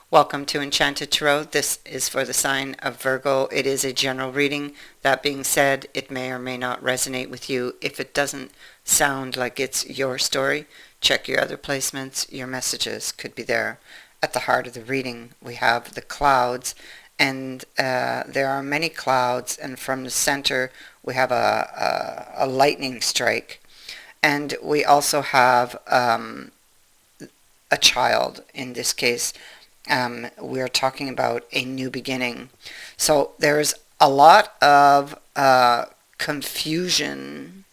Welcome to Enchanted Tarot. This is for the sign of Virgo. It is a general reading. That being said, it may or may not resonate with you. If it doesn't sound like it's your story, check your other placements. Your messages could be there. At the heart of the reading, we have the clouds, and there are many clouds, and from the center, we have a lightning strike. And we also have a child in this case. We're talking about a new beginning. So there's a lot of confusion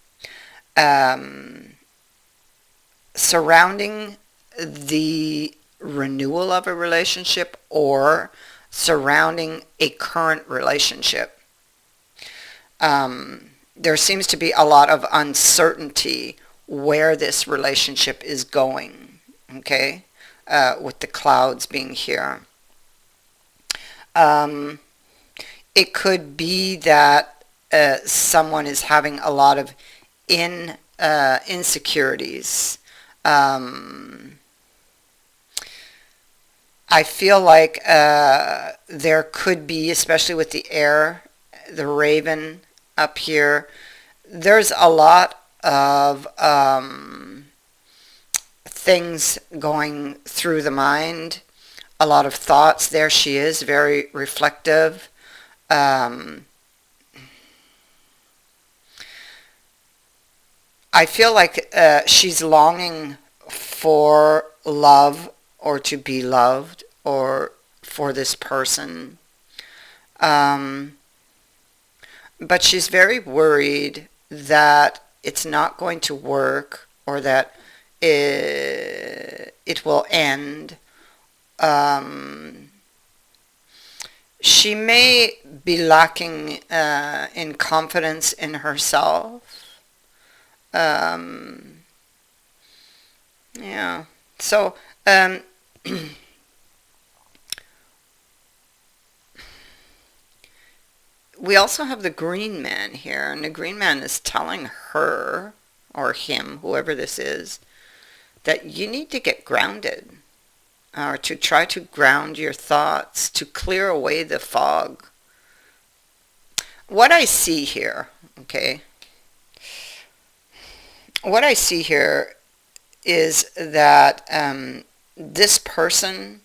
surrounding the renewal of a relationship or surrounding a current relationship. There seems to be a lot of uncertainty where this relationship is going, okay? With the clouds being here. It could be that someone is having a lot of insecurities. I feel like there could be, especially with the air, the raven up here, there's a lot of things going through the mind, a lot of thoughts. There she is, very reflective. I feel like she's longing for love or to be loved or for this person. But she's very worried that it's not going to work or that it will end. She may be lacking in confidence in herself. Yeah. So we also have the green man here, and the green man is telling her or him, whoever this is, that you need to get grounded, or to try to ground your thoughts, to clear away the fog. What I see here, okay, what I see here is that this person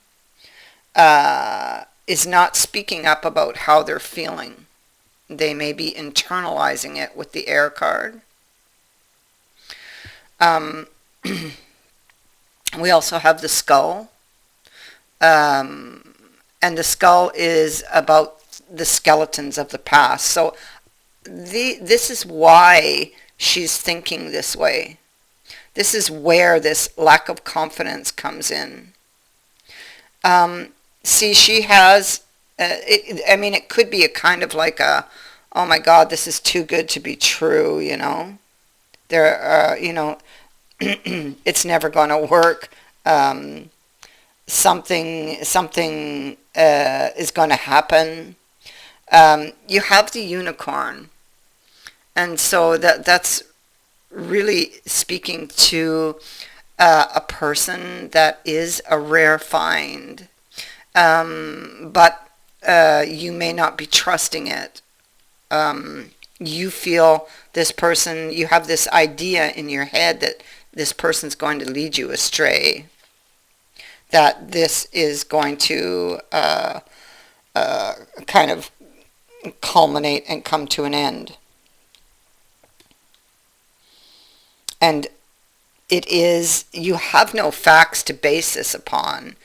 is not speaking up about how they're feeling. They may be internalizing it with the air card. We also have the skull, and the skull is about the skeletons of the past. So this is why she's thinking this way. This is where this lack of confidence comes in. See, she has, it could be a kind of like a, oh my God, this is too good to be true, you know. There are, it's never going to work. Something is going to happen. You have the unicorn, and so that's really speaking to a person that is a rare find, but you may not be trusting it. You feel this person, you have this idea in your head that this person's going to lead you astray, that this is going to kind of culminate and come to an end. And it is, you have no facts to base this upon.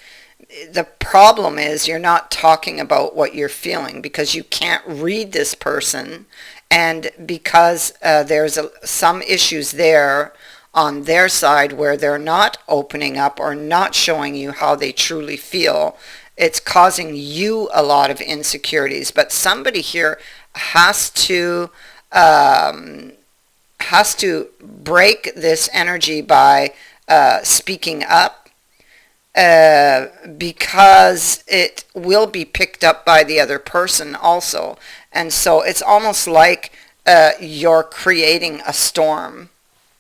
The problem is you're not talking about what you're feeling because you can't read this person, and because there's some issues there on their side where they're not opening up or not showing you how they truly feel. It's causing you a lot of insecurities. But somebody here has to break this energy by speaking up, because it will be picked up by the other person also. And so it's almost like you're creating a storm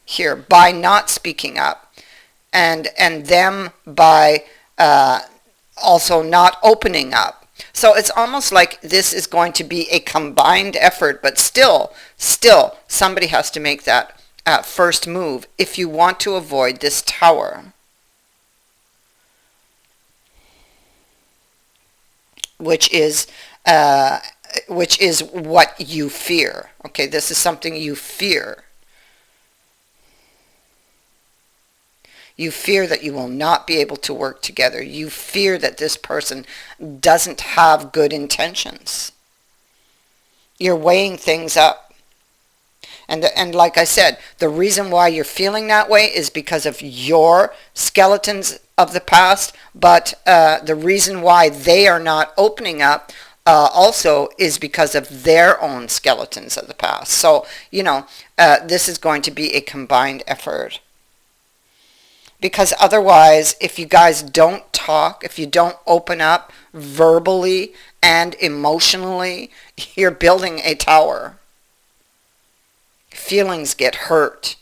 here by not speaking up, and them by also not opening up. So it's almost like this is going to be a combined effort, but still, somebody has to make that first move if you want to avoid this tower, which is uh, what you fear. Okay, this is something you fear. You fear that you will not be able to work together. You fear that this person doesn't have good intentions. You're weighing things up. And like I said, the reason why you're feeling that way is because of your skeletons of the past, but the reason why they are not opening up also is because of their own skeletons of the past. So, this is going to be a combined effort. Because otherwise, if you guys don't talk, if you don't open up verbally and emotionally, you're building a tower. Feelings get hurt.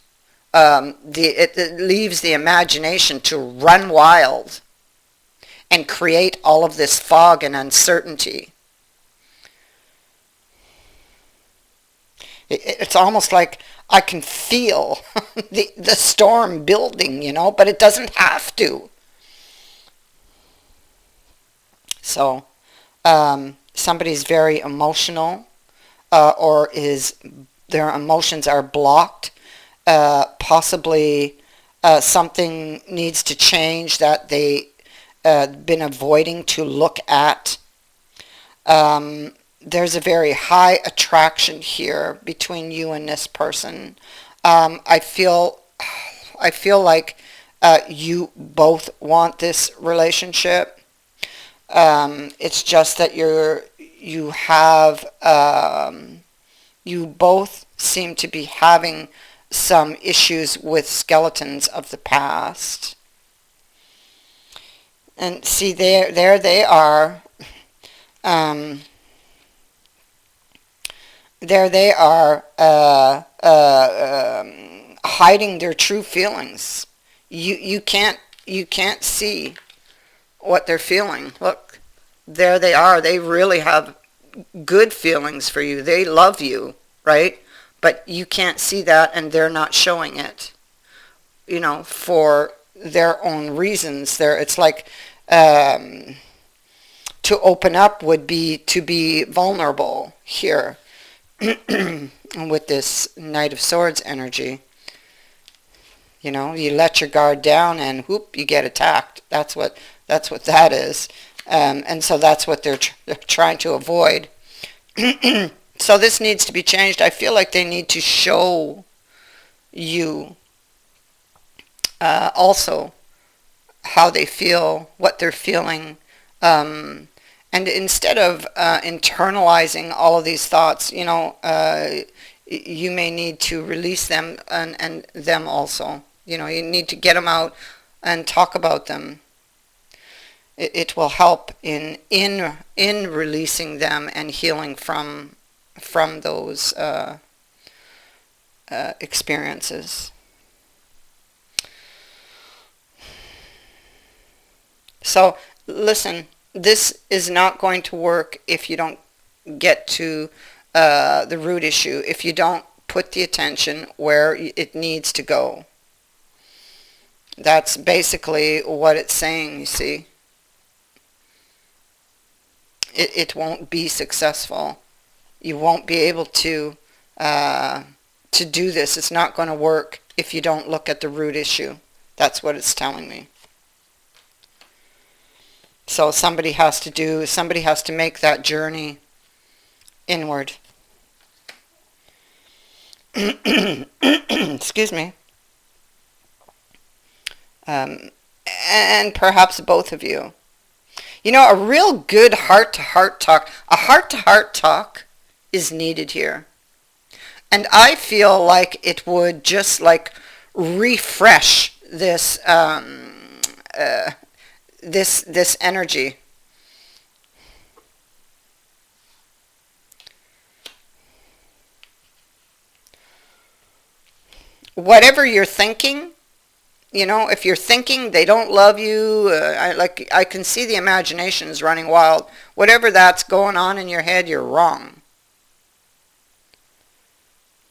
It leaves the imagination to run wild and create all of this fog and uncertainty. It's almost like I can feel the storm building, but it doesn't have to. So somebody's very emotional, or their emotions are blocked. Possibly something needs to change that they been avoiding to look at. There's a very high attraction here between you and this person. I feel like you both want this relationship. It's just that you both seem to be having some issues with skeletons of the past. And see, there they are. There they are, hiding their true feelings. You can't see what they're feeling. Look, there they are. They really have good feelings for you. They love you, right? But you can't see that, and they're not showing it. For their own reasons. It's like to open up would be to be vulnerable here. With this Knight of Swords energy, you let your guard down and whoop, you get attacked. That's what that is, and so that's what they're trying to avoid. So this needs to be changed. I feel like they need to show you also how they feel, what they're feeling. And instead of internalizing all of these thoughts, you may need to release them and them also. You need to get them out and talk about them. It will help in releasing them and healing from those experiences. So listen. This is not going to work if you don't get to the root issue, if you don't put the attention where it needs to go. That's basically what it's saying, you see. It won't be successful. You won't be able to do this. It's not going to work if you don't look at the root issue. That's what it's telling me. So somebody has to make that journey inward. Excuse me. And perhaps both of you. A real good heart-to-heart talk. A heart-to-heart talk is needed here. And I feel like it would just like refresh this this energy. Whatever you're thinking, You know, if you're thinking they don't love you, I can see the imagination is running wild. Whatever that's going on in your head, you're wrong.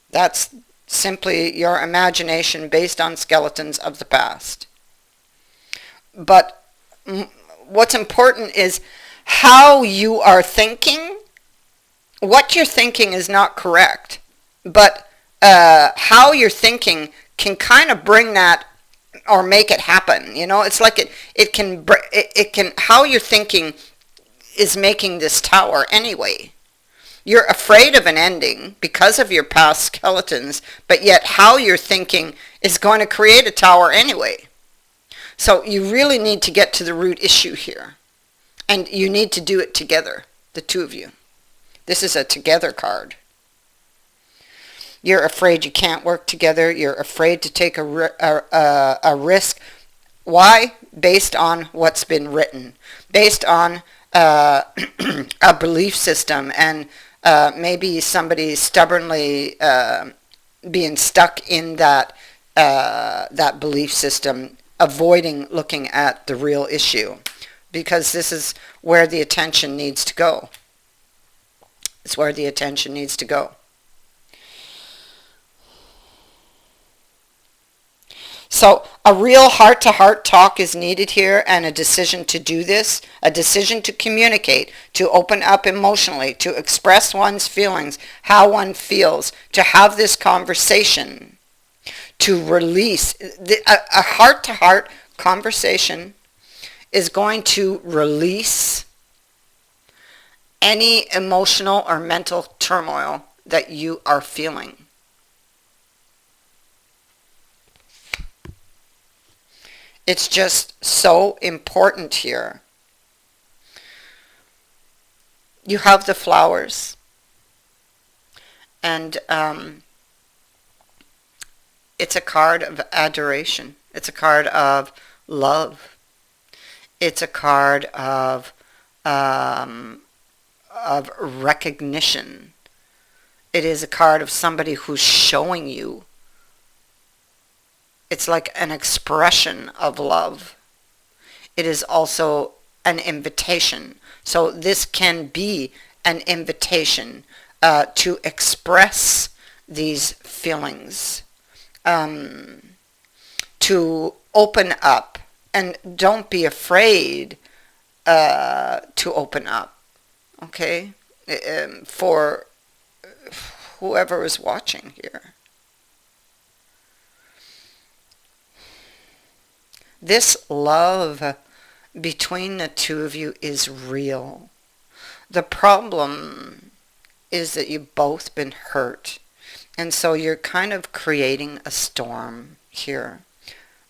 That's simply your imagination based on skeletons of the past. But what's important is how you are thinking. What you're thinking is not correct, but how you're thinking can kind of bring that or make it happen. You know, it's like it can how you're thinking is making this tower anyway. You're afraid of an ending because of your past skeletons, but yet how you're thinking is going to create a tower anyway. So you really need to get to the root issue here. And you need to do it together, the two of you. This is a together card. You're afraid you can't work together. You're afraid to take a risk. Why? Based on what's been written. Based on a belief system, and maybe somebody stubbornly being stuck in that belief system, avoiding looking at the real issue, because this is where the attention needs to go. It's where the attention needs to go. So a real heart-to-heart talk is needed here, and a decision to do this, a decision to communicate, to open up emotionally, to express one's feelings, how one feels, to have this conversation, to release. A heart-to-heart conversation is going to release any emotional or mental turmoil that you are feeling. It's just so important here. You have the flowers, and it's a card of adoration. It's a card of love. It's a card of recognition. It is a card of somebody who's showing you. It's like an expression of love. It is also an invitation. So this can be an invitation to express these feelings, to open up. And don't be afraid to open up, okay? For whoever is watching here. This love between the two of you is real. The problem is that you've both been hurt. And so you're kind of creating a storm here.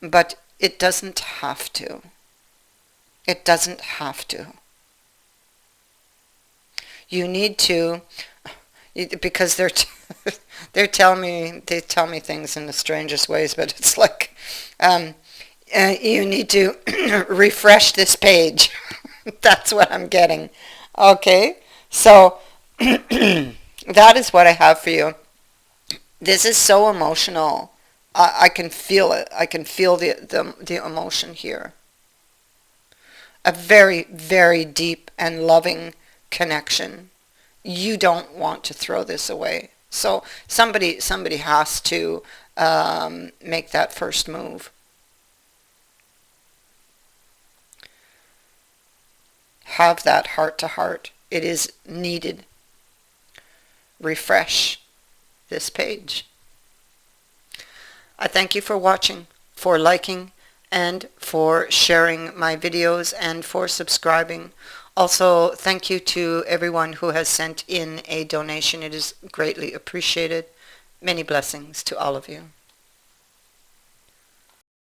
But it doesn't have to. It doesn't have to. You need to, because they tell me things in the strangest ways, but it's like, you need to refresh this page. That's what I'm getting. Okay, so that is what I have for you. This is so emotional. I can feel it. I can feel the emotion here. A very, very deep and loving connection. You don't want to throw this away. So somebody has to make that first move. Have that heart to heart. It is needed. Refresh this page. I thank you for watching, for liking, and for sharing my videos, and for subscribing. Also, thank you to everyone who has sent in a donation. It is greatly appreciated. Many blessings to all of you.